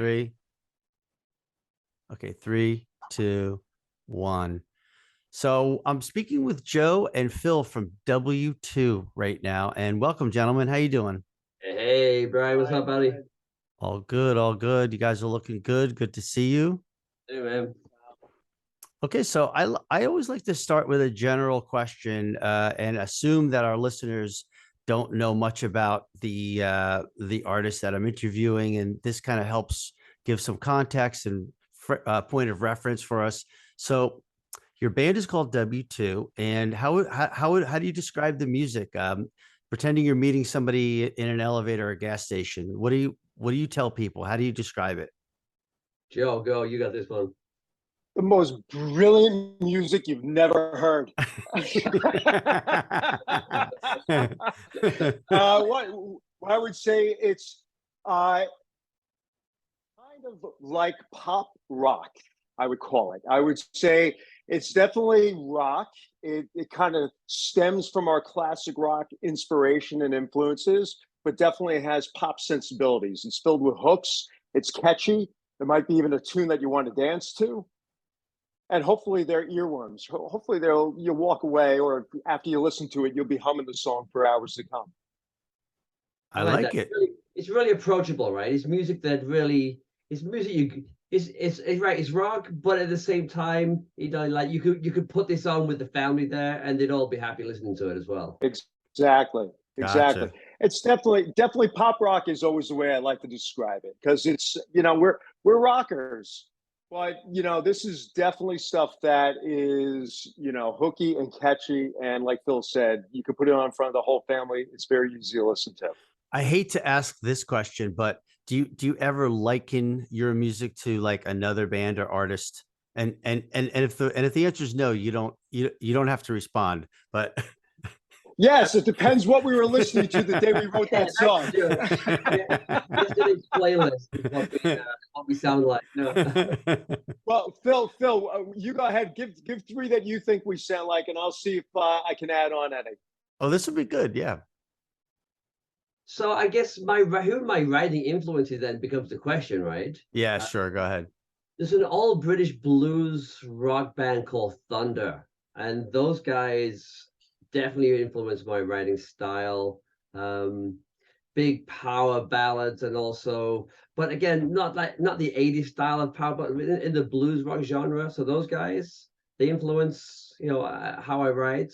three. Okay, three, two, one. So I'm speaking with Joe and Phil from W2 right now. And welcome, gentlemen. How you doing? Hey, Brian, what's up, buddy? All good, all good. You guys are looking good. Good to see you. Hey, man. Okay, so I always like to start with a general question and assume that our listeners don't know much about the artist that I'm interviewing, and this kind of helps give some context and point of reference for us. So, your band is called W2, and how do you describe the music? Pretending you're meeting somebody in an elevator or a gas station. What do you tell people? How do you describe it? Joe, go. You got this one. The most brilliant music you've never heard. What I would say, it's kind of like pop rock, I would call it. I would say it's definitely rock. It kind of stems from our classic rock inspiration and influences, but definitely has pop sensibilities. It's filled with hooks. It's catchy. There might be even a tune that you want to dance to, and hopefully they're earworms. Hopefully you'll walk away, or after you listen to it, you'll be humming the song for hours to come. I I like like that. it. It's really approachable, right? It's music that really it's music you it's right. It's rock, but at the same time, like you could put this on with the family there, and they'd all be happy listening to it as well. Exactly. Exactly. Gotcha. It's definitely pop rock is always the way I like to describe it, because it's, we're rockers, but this is definitely stuff that is, hooky and catchy, and like Phil said, you can put it on in front of the whole family. It's very easy to listen to. I hate to ask this question, but do you ever liken your music to like another band or artist? And if the answer is no, you don't have to respond. But Yes, it depends what we were listening to the day we wrote Yeah, that that's song. true. Yeah, yesterday's playlist is what we sound like. No. Well, Phil, you go ahead. Give three that you think we sound like, and I'll see if I can add on any. Oh, this would be good. Yeah. So I guess my writing influences then becomes the question, right? Yeah, Uh, sure. Go ahead. there's an all British blues rock band called Thunder, and those guys definitely influenced my writing style. Um, Big power ballads, and also, but again, not the 80s style of power, but in the blues rock genre. So those guys, they influence how I write.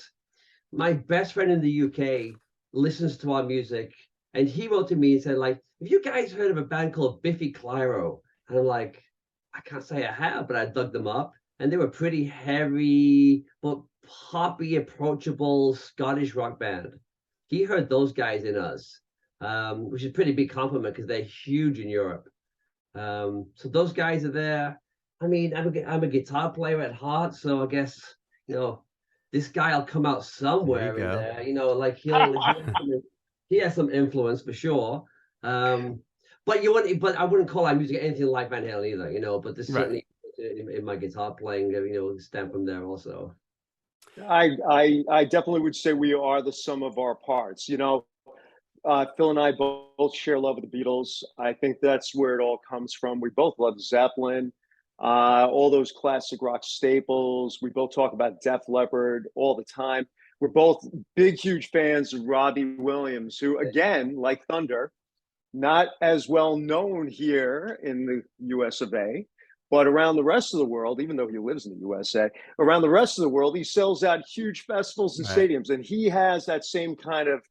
My best friend in the UK listens to our music, and he wrote to me and said, like, have you guys heard of a band called Biffy Clyro? And I'm like, I can't say I have, but I dug them up, and they were pretty heavy but poppy, approachable Scottish rock band. He heard those guys in us, which is a pretty big compliment because they're huge in Europe. So those guys are there. I mean, I'm a guitar player at heart, so I guess you know this guy will come out There you somewhere in go. there. Like he has some influence for sure. Um, but I wouldn't call our music anything like Van Halen either. But there's Right. certainly in my guitar playing, stem from there also. I definitely would say we are the sum of our parts. Phil and I both share love of the Beatles. I think that's where it all comes from. We both love Zeppelin, all those classic rock staples. We both talk about Def Leppard all the time. We're both big, huge fans of Robbie Williams, who, again, like Thunder, not as well known here in the US of A, but around the rest of the world, even though he lives in the USA, around the rest of the world, he sells out huge festivals and Right. stadiums. And he has that same kind of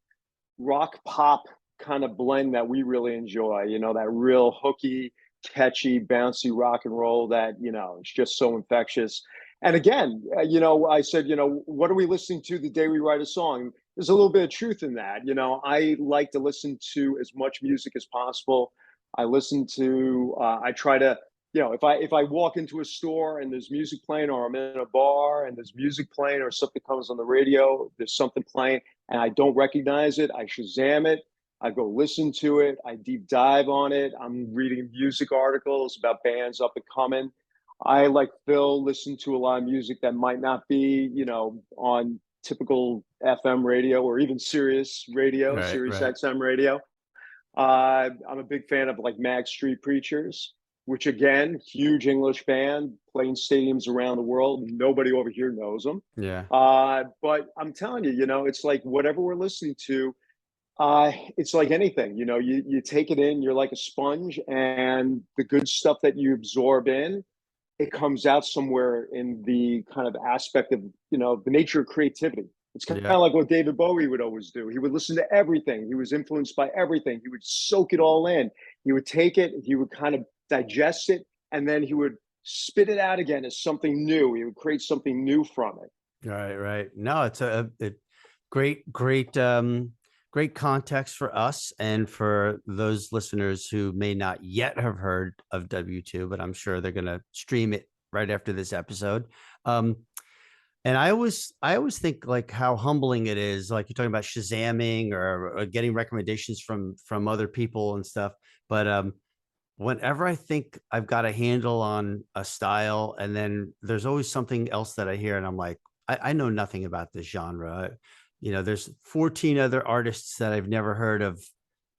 rock pop kind of blend that we really enjoy, that real hooky, catchy, bouncy rock and roll that, it's just so infectious. And again, I said, what are we listening to the day we write a song? There's a little bit of truth in that. I like to listen to as much music as possible. I try to, if I walk into a store and there's music playing, or I'm in a bar and there's music playing, or something comes on the radio, there's something playing and I don't recognize it, I Shazam it. I go listen to it. I deep dive on it. I'm reading music articles about bands up and coming. I, like Phil, listen to a lot of music that might not be, on typical FM radio or even Sirius radio, Right. Sirius Right. XM radio. I'm a big fan of like Mag Street Preachers. which again, huge English band playing stadiums around the world. Nobody over here knows them. Yeah. But I'm telling you, it's like whatever we're listening to, it's like anything, you take it in, you're like a sponge, and the good stuff that you absorb in, it comes out somewhere in the kind of aspect of, the nature of creativity. It's kind Yeah. of like what David Bowie would always do. He would listen to everything. He was influenced by everything. He would soak it all in. He would take it, he would kind of digest it, and then he would spit it out again as something new. He would create something new from it. Right. Right. No, it's a great, great context for us and for those listeners who may not yet have heard of W2, but I'm sure they're going to stream it right after this episode. And I always think like how humbling it is, like you're talking about Shazamming or getting recommendations from other people and stuff. But whenever I think I've got a handle on a style, and then there's always something else that I hear, and I'm like, I know nothing about this genre. There's 14 other artists that I've never heard of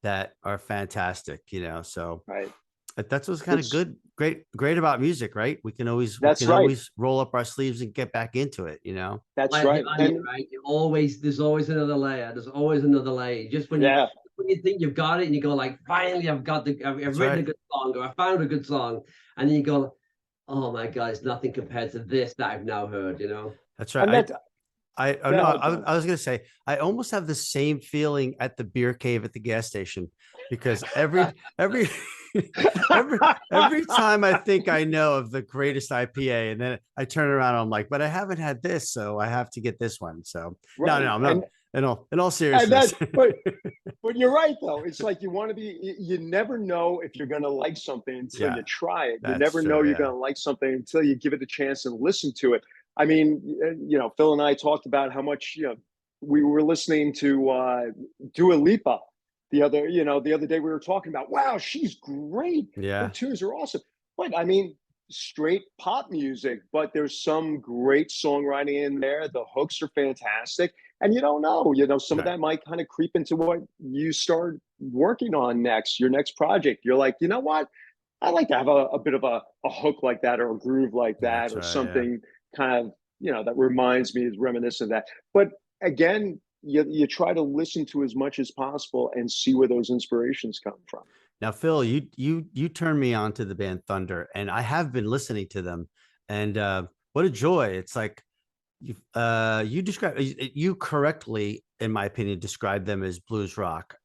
that are fantastic. So Right. that's what's kind of good, great about music, right? We can That's right. always roll up our sleeves and get back into it. That's Like right. the onion, right? There's always another layer. There's always another layer. Just when you think you've got it, and you go like, finally, I've written a good song, or I found a good song, and then you go, oh my God, it's nothing compared to this that I've now heard. That's right. And I was gonna say I almost have the same feeling at the beer cave at the gas station, because every every every time I think I know of the greatest IPA, and then I turn around and I'm like, but I haven't had this, so I have to get this one. So right. no, I'm not. In all seriousness, but you're right though. It's like you want to be. You never know if you're going to like something until you try it. You never know you're going to like something until you give it a chance and listen to it. I mean, Phil and I talked about how much we were listening to Dua Lipa the other day. We were talking about, wow, she's great. Yeah. Her tunes are awesome. But I mean, straight pop music, but there's some great songwriting in there. The hooks are fantastic. And you don't know, some of that might kind of creep into what you start working on next, your next project. You're like, you know what? I like to have a bit of a hook like that, or a groove like that, or something kind of, that reminds me, is reminiscent of that. But again, you try to listen to as much as possible and see where those inspirations come from. Now, Phil, you turned me on to the band Thunder, and I have been listening to them, and what a joy! It's like you correctly, in my opinion, describe them as blues rock.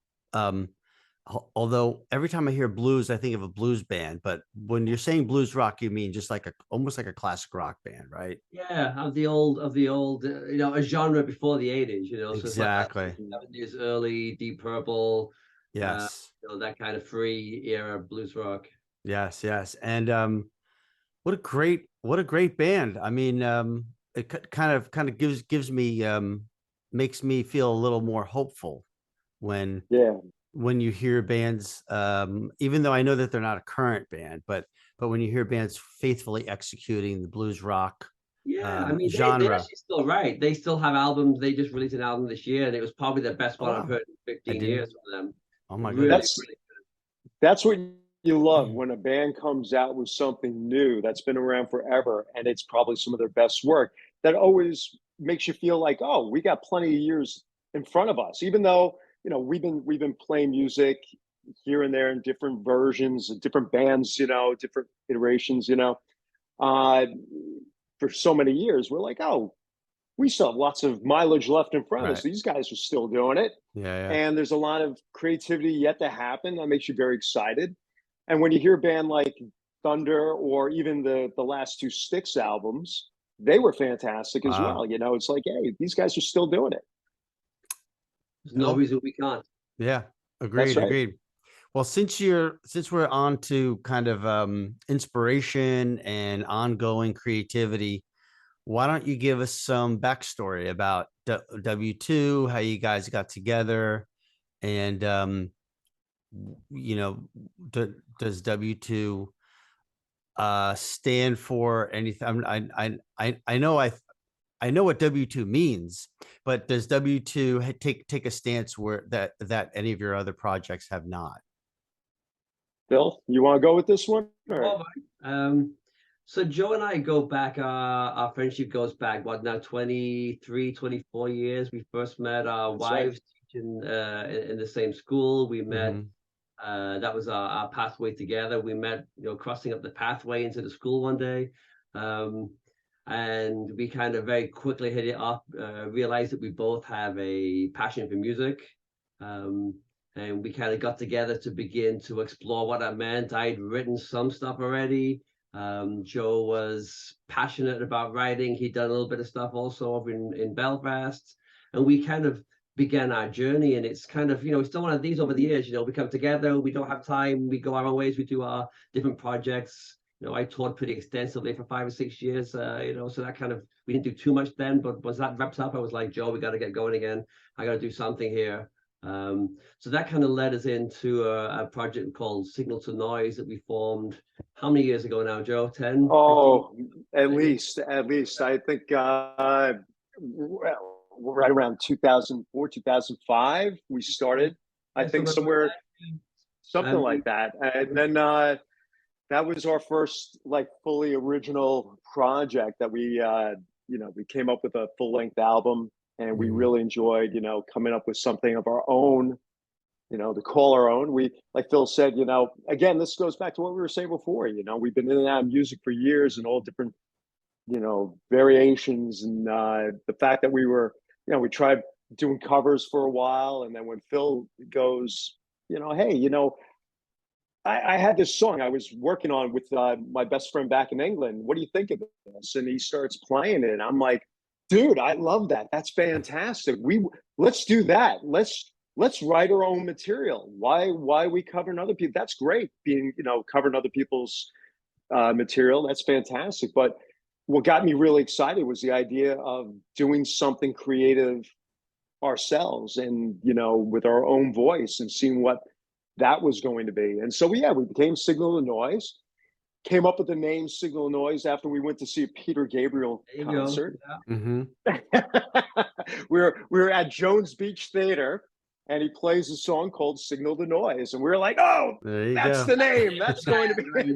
Although every time I hear blues, I think of a blues band, but when you're saying blues rock, you mean just like almost like a classic rock band, right? Yeah, of the old, a genre before the 80s, Exactly. So it's like 70s, early Deep Purple, yes, that kind of free era blues rock. Yes, and what a great band. I mean, it kind of gives me makes me feel a little more hopeful when you hear bands, even though I know that they're not a current band, but when you hear bands faithfully executing the blues rock I mean, genre. they're actually still right. They still have albums. They just released an album this year, and it was probably the best one I've heard in 15 years from them. Oh my goodness. That's what you love, when a band comes out with something new that's been around forever, and it's probably some of their best work. That always makes you feel like, oh, we got plenty of years in front of us, even though we've been playing music here and there in different versions, different bands, different iterations, for so many years. We're like, oh, we still have lots of mileage left in front of us. These guys are still doing it. And there's a lot of creativity yet to happen. That makes you very excited. And when you hear a band like Thunder, or even the last two Styx albums, they were fantastic as well. It's like, hey, these guys are still doing it. There's no reason we can't. Yeah, agreed. Well, since we're on to kind of inspiration and ongoing creativity, why don't you give us some backstory about W2, how you guys got together, and does W2 stand for anything? I know what W2 means, but does W2 take a stance where that any of your other projects have not? Phil, you want to go with this one? Or? Well, so Joe and I go back, our friendship goes back, what now, 23, 24 years. We first met our That's right. wives teaching in the same school. We met, Mm-hmm. that was our pathway together. We met, crossing up the pathway into the school one day. Um, and we kind of very quickly hit it off, realized that we both have a passion for music. Um, and we kind of got together to begin to explore what that meant. I'd written some stuff already. Joe was passionate about writing. He'd done a little bit of stuff also over in Belfast. And we kind of began our journey. And it's kind of, it's still one of these over the years. We come together, we don't have time, we go our own ways, we do our different projects. I taught pretty extensively for 5 or 6 years, so that kind of, we didn't do too much then, but once that wrapped up, I was like, Joe, we got to get going again. I got to do something here. So that kind of led us into a project called Signal to Noise that we formed how many years ago now, Joe? 10, 15? Oh, at least. I think well, right around 2004, 2005, we started. I think somewhere, something like that. And then that was our first like fully original project that we came up with a full-length album, and we Mm-hmm. really enjoyed, coming up with something of our own, to call our own. We, like Phil said, again, this goes back to what we were saying before, we've been in and out of music for years and all different, variations. And the fact that we tried doing covers for a while. And then when Phil goes, hey, I had this song I was working on with my best friend back in England. What do you think of this? And he starts playing it, and I'm like, dude, I love that. That's fantastic. Let's do that. Let's write our own material. Why are we covering other people? That's great, being covering other people's material. That's fantastic. But what got me really excited was the idea of doing something creative ourselves, and with our own voice, and seeing what that was going to be. And so we became Signal to Noise, came up with the name Signal to Noise after we went to see a Peter Gabriel There you go. concert. Yeah. Mm-hmm. We were at Jones Beach Theater, and he plays a song called Signal to Noise, and we were like, oh, There you that's go. the name. That's going to be.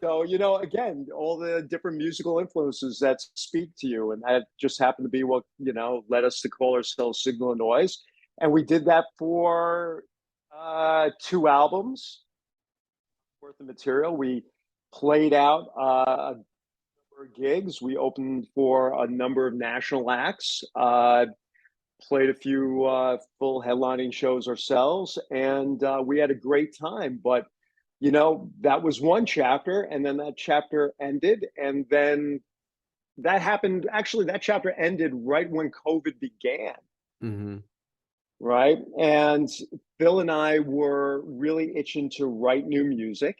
So, again, all the different musical influences that speak to you. And that just happened to be what, led us to call ourselves Signal and Noise. And we did that for 2 albums worth of material. We played out a number of gigs. We opened for a number of national acts, played a few full headlining shows ourselves, and we had a great time. But that was one chapter, and then that chapter ended, and then that happened. Actually, that chapter ended right when COVID began. Mm-hmm. Right. And Phil and I were really itching to write new music.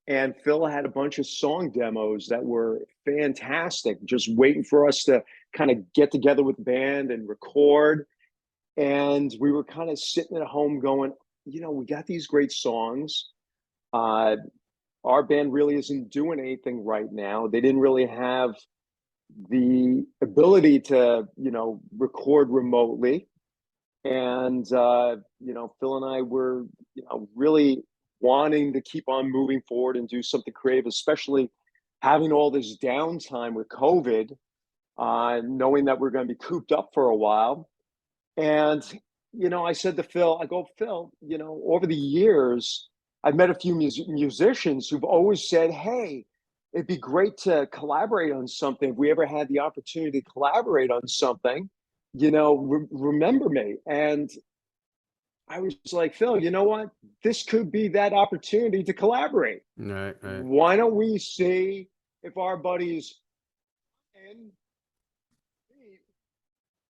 And Phil had a bunch of song demos that were fantastic, just waiting for us to kind of get together with the band and record. And we were kind of sitting at home going, we got these great songs. Our band really isn't doing anything right now. They didn't really have the ability to, record remotely. And Phil and I were really wanting to keep on moving forward and do something creative, especially having all this downtime with COVID, knowing that we're going to be cooped up for a while. And I said to Phil, I go, Phil, over the years I've met a few musicians who've always said, hey, it'd be great to collaborate on something. If we ever had the opportunity to collaborate on something, remember me. And I was like, Phil, you know what? This could be that opportunity to collaborate. Right. Why don't we see if our buddies and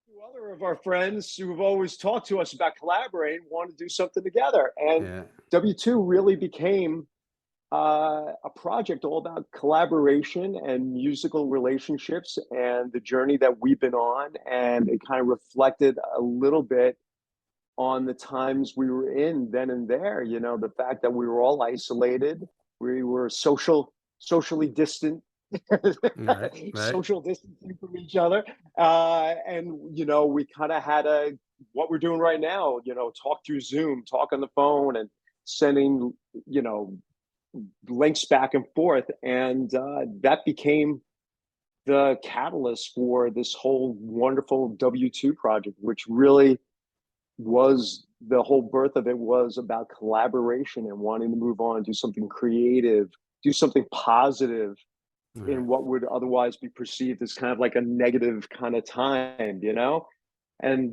two other of our friends who've always talked to us about collaborating want to do something together? And Yeah. W2 really became a project all about collaboration and musical relationships and the journey that we've been on. And it kind of reflected a little bit on the times we were in then and there, the fact that we were all isolated, we were socially distant, Right. social distancing from each other. And, we kind of had what we're doing right now, talk through Zoom, talk on the phone, and sending, you know, links back and forth. And that became the catalyst for this whole wonderful W2 project, which really was the whole birth of it was about collaboration and wanting to move on, do something creative, do something positive in what would otherwise be perceived as kind of like a negative kind of time, you know? And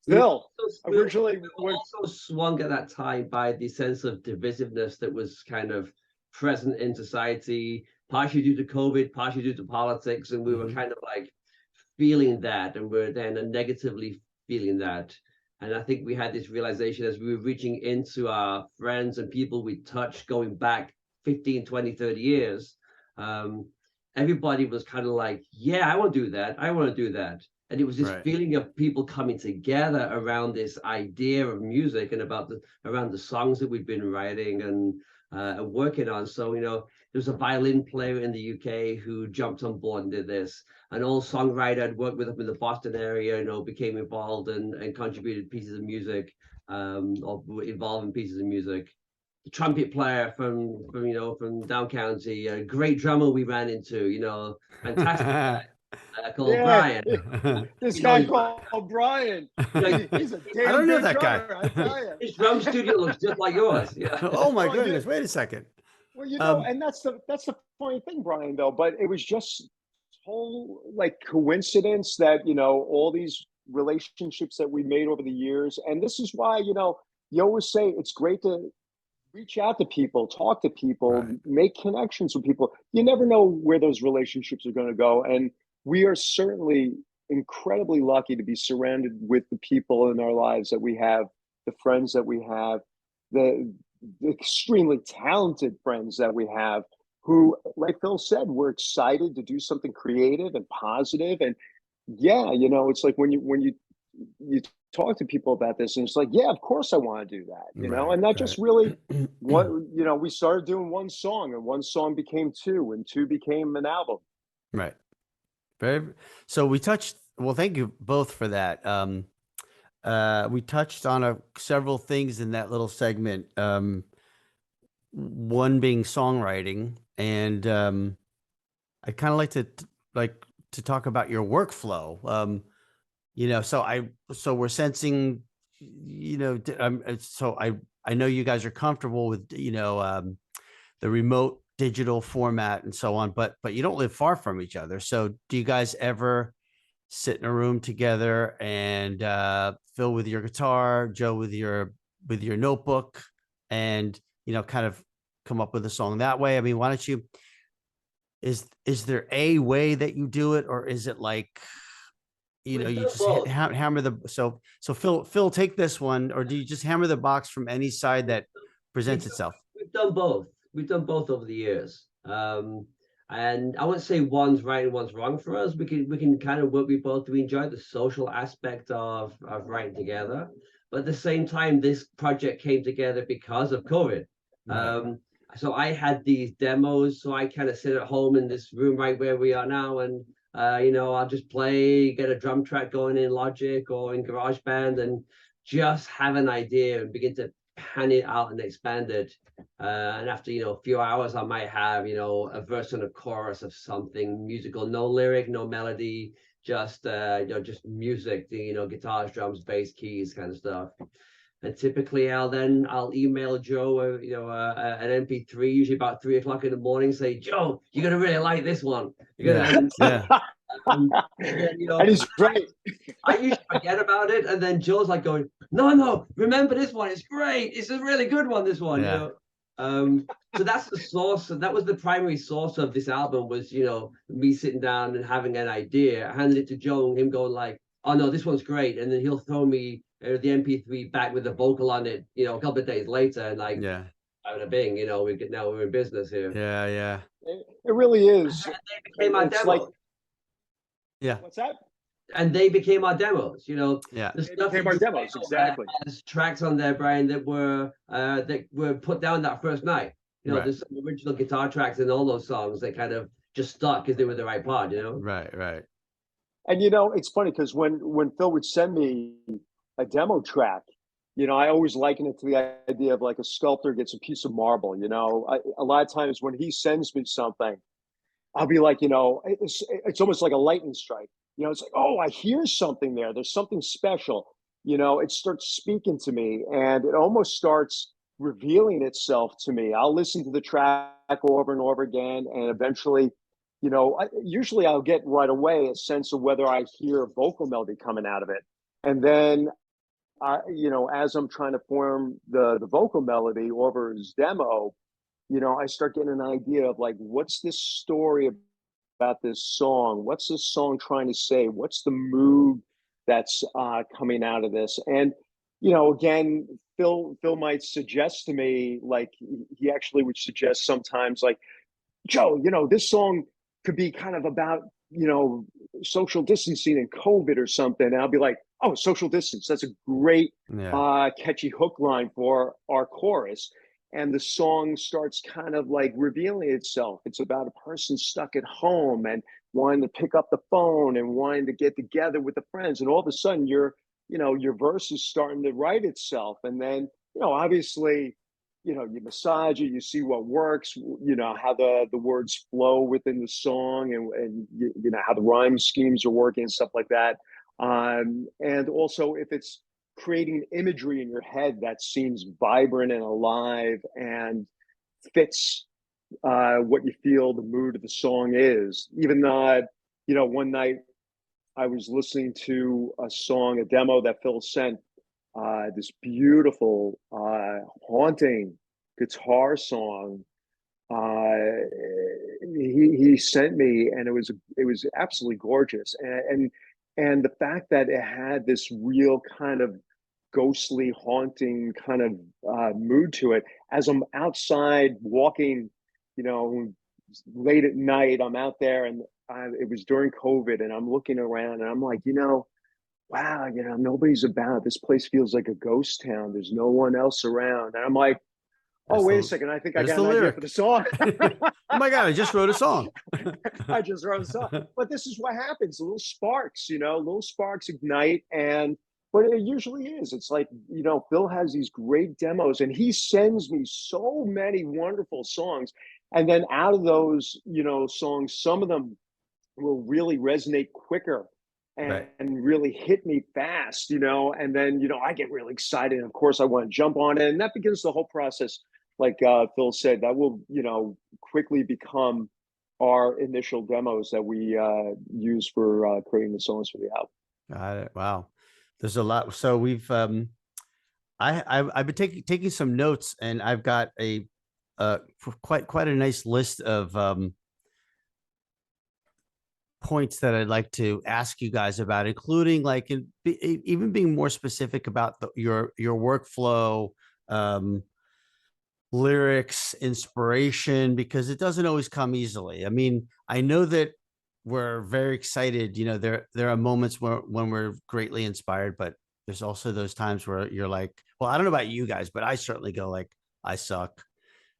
Phil originally was also swung at that time by the sense of divisiveness that was kind of present in society, partially due to COVID, partially due to politics, and we were kind of like feeling that, and we're then negatively feeling that. And I think we had this realization as we were reaching into our friends and people we touched going back 15, 20, 30 years. Everybody was kind of like, yeah, I want to do that. I want to do that. And it was this feeling of people coming together around this idea of music and around the songs that we'd been writing and working on. So, you know, there's a violin player in the UK who jumped on board and did this. An old songwriter I'd worked with up in the Boston area, you know, became involved and contributed pieces of music, or involved in pieces of music. The trumpet player from down county, a great drummer we ran into, you know, fantastic guy. Called Brian. This guy called Brian. He's a damn I don't know that drummer, guy. I tell you. His drum studio looks just like yours. Yeah. Oh my goodness! Wait a second. Well, you know, and that's the funny thing, Brian. Though, but it was just whole like coincidence that, you know, all these relationships that we made over the years, and this is why, you know, you always say it's great to reach out to people, talk to people, make connections with people. You never know where those relationships are going to go, and we are certainly incredibly lucky to be surrounded with the people in our lives that we have, the friends that we have, the extremely talented friends that we have who, like Phil said, we're excited to do something creative and positive. And yeah, you know, it's like when you talk to people about this, and it's like, yeah, of course I want to do that, you know, and that just really what, you know, we started doing one song, and one song became two, and two became an album. Right. So we touched, well, thank you both for that. We touched on several things in that little segment. One being songwriting, and I'd kind of like to talk about your workflow. You know, so we're sensing, you know, so I know you guys are comfortable with, you know, the remote digital format and so on, but you don't live far from each other. So do you guys ever sit in a room together and Phil with your guitar, Joe with your notebook, and, you know, kind of come up with a song that way? I mean, why don't you, is there a way that you do it, or is it like, you know, you just hammer the, so Phil, take this one, or do you just hammer the box from any side that presents itself? We've done both. We've done both over the years. And I wouldn't say one's right and one's wrong for us. We can kind of work with both. We enjoy the social aspect of writing together. But at the same time, this project came together because of COVID. So I had these demos, so I kind of sit at home in this room right where we are now, and you know, I'll just play, get a drum track going in Logic or in GarageBand, and just have an idea and begin to pan it out and expand it. And after, you know, a few hours, I might have, you know, a verse and a chorus of something musical, no lyric, no melody, just you know, just music, you know, guitars, drums, bass, keys, kind of stuff. And typically I'll email Joe, you know, an MP3, usually about 3 o'clock in the morning, say, Joe, you're gonna really like this one. You're gonna, and then, you know, and he's great. I usually forget about it, and then Joe's like going, no, remember this one? It's great. It's a really good one. This one, you know. So that's the source. That was the primary source of this album. Was, you know, me sitting down and having an idea, handing it to Joe, and him going like, oh no, this one's great, and then he'll throw me the MP3 back with the vocal on it, you know, a couple of days later, and like, having a bing, you know, we're in business here. It really is. And they became our demos. What's that? And they became our demos, you know. The stuff became our demos, exactly. There's tracks on there, Brian, that were put down that first night. You know, there's some original guitar tracks in all those songs that kind of just stuck because they were the right part, you know. Right. And you know, it's funny because when Phil would send me a demo track, I always liken it to the idea of like a sculptor gets a piece of marble. A lot of times when he sends me something, I'll be like, it's almost like a lightning strike. It's like, oh, I hear something there. There's something special. It starts speaking to me, and it almost starts revealing itself to me. I'll listen to the track over and over again, and eventually, usually I'll get right away a sense of whether I hear a vocal melody coming out of it. And then as I'm trying to form the vocal melody over his demo, I start getting an idea of like, what's this story about this song? What's this song trying to say? What's the mood that's coming out of this? And again, Phil might suggest to me, like he actually would suggest sometimes, like, Joe, this song could be kind of about social distancing and COVID or something. And I'll be like, oh, social distance. That's a great catchy hook line for our chorus. And the song starts kind of like revealing itself. It's about a person stuck at home and wanting to pick up the phone and wanting to get together with the friends. And all of a sudden your verse is starting to write itself. And then, obviously, you massage it, you see what works, how the words flow within the song, and how the rhyme schemes are working and stuff like that. And also if it's creating imagery in your head that seems vibrant and alive and fits what you feel the mood of the song is. Even one night I was listening to a demo that Phil sent, this beautiful, haunting guitar song. He sent me, and it was absolutely gorgeous. And the fact that it had this real kind of ghostly, haunting kind of mood to it. As I'm outside walking, late at night, I'm out there, and it was during COVID, and I'm looking around, and I'm like, wow, nobody's about. This place feels like a ghost town. There's no one else around. And I'm like, oh, wait a second. I think I got an idea for the song. Oh my God, I just wrote a song. I just wrote a song. But this is what happens. Little sparks ignite. But it usually is. It's like, Phil has these great demos, and he sends me so many wonderful songs. And then out of those, songs, some of them will really resonate quicker and really hit me fast, and then, I get really excited. And of course, I want to jump on it. And that begins the whole process. Like Phil said, that will, quickly become our initial demos that we use for creating the songs for the album. Got it. Wow. There's a lot. So we've, I've been taking some notes, and I've got a quite a nice list of points that I'd like to ask you guys about, including like even being more specific about your workflow, lyrics, inspiration, because it doesn't always come easily. I mean, I know that we're very excited. There are moments when we're greatly inspired, but there's also those times where you're like, well, I don't know about you guys, but I certainly go like, I suck.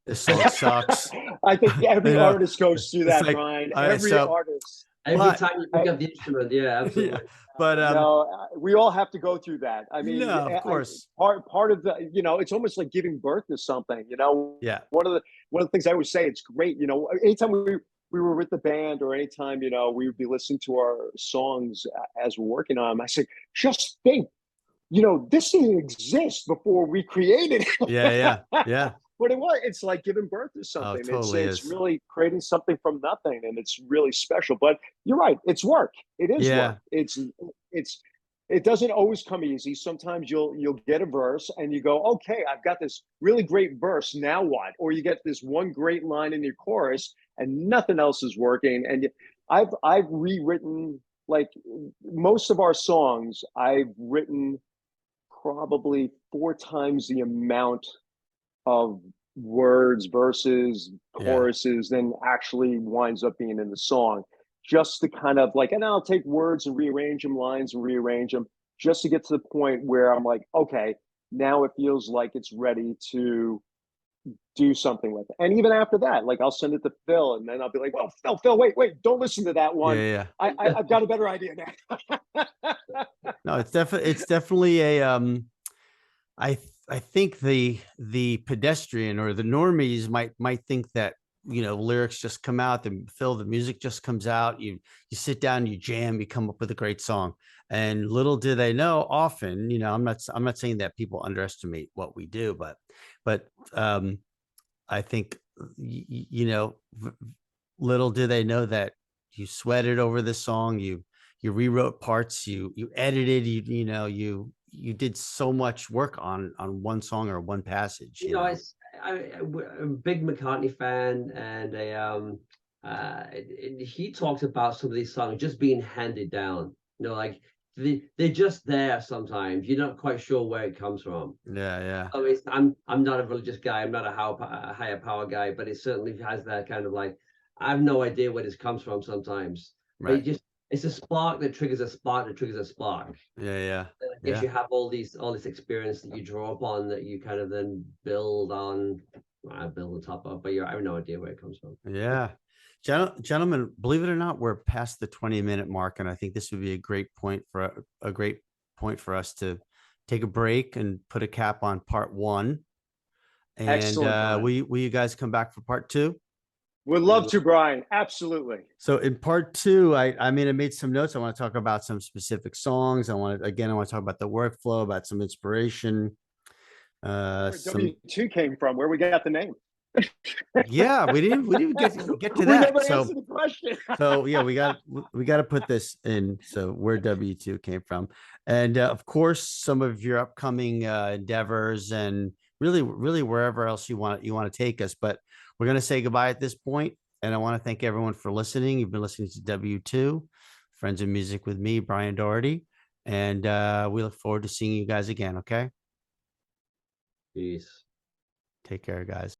This song sucks. I think every artist goes through that, like, Brian. Every artist. Every time you pick up the instrument, yeah, absolutely. Yeah, but no, we all have to go through that. I mean, no, of course. Part of the, it's almost like giving birth to something. Yeah. One of the things I always say, it's great. Anytime we were with the band, or anytime we would be listening to our songs as we're working on them, I say, just think, this didn't exist before we created it. Yeah. But it's like giving birth to something. Totally it's really creating something from nothing, and it's really special. But you're right, it's work. It is work. It doesn't always come easy. Sometimes you'll get a verse and you go, okay, I've got this really great verse. Now what? Or you get this one great line in your chorus and nothing else is working. And I've rewritten, like, most of our songs. I've written probably 4 times the amount of words, verses, choruses than actually winds up being in the song, just to kind of like, and I'll take words and rearrange them, lines and rearrange them, just to get to the point where I'm like, okay, now it feels like it's ready to do something with it. And even after that, like, I'll send it to Phil, and then I'll be like, well, Phil, wait, don't listen to that one. I've got a better idea now. No, it's definitely I think the pedestrian or the normies might think that, lyrics just come out, the music just comes out, you sit down, you jam, you come up with a great song. And little do they know, often, I'm not saying that people underestimate what we do, but I think, little do they know that you sweated over this song, you rewrote parts, you edited, you did so much work on one song or one passage, You know, I'm a big McCartney fan, and he talks about some of these songs just being handed down. Like they're just there sometimes. You're not quite sure where it comes from. Yeah. So I'm not a religious guy. I'm not a higher power guy, but it certainly has that kind of like, I have no idea where this comes from sometimes. But Right. it's a spark that triggers a spark that triggers a spark. Yeah. I guess you have all this experience that you draw upon, that you kind of then build on, build on top of, but I have no idea where it comes from. Yeah. Gentlemen, believe it or not, we're past the 20-minute mark, and I think this would be a great point for us to take a break and put a cap on part one. And Excellent, Brian. will you guys come back for part two? Would love to, Brian. Absolutely. So in part two, I made some notes. I want to talk about some specific songs. I want to talk about the workflow, about some inspiration. Where W2 came from, where we got the name. Yeah, we didn't get to that. We never answered the question. So yeah, we got to put this in. So where W2 came from, and of course, some of your upcoming endeavors, and really wherever else you want to take us. But we're going to say goodbye at this point, and I want to thank everyone for listening. You've been listening to W2, Friends of Music with me, Brian Doherty, and we look forward to seeing you guys again. Okay, Peace. take care, guys.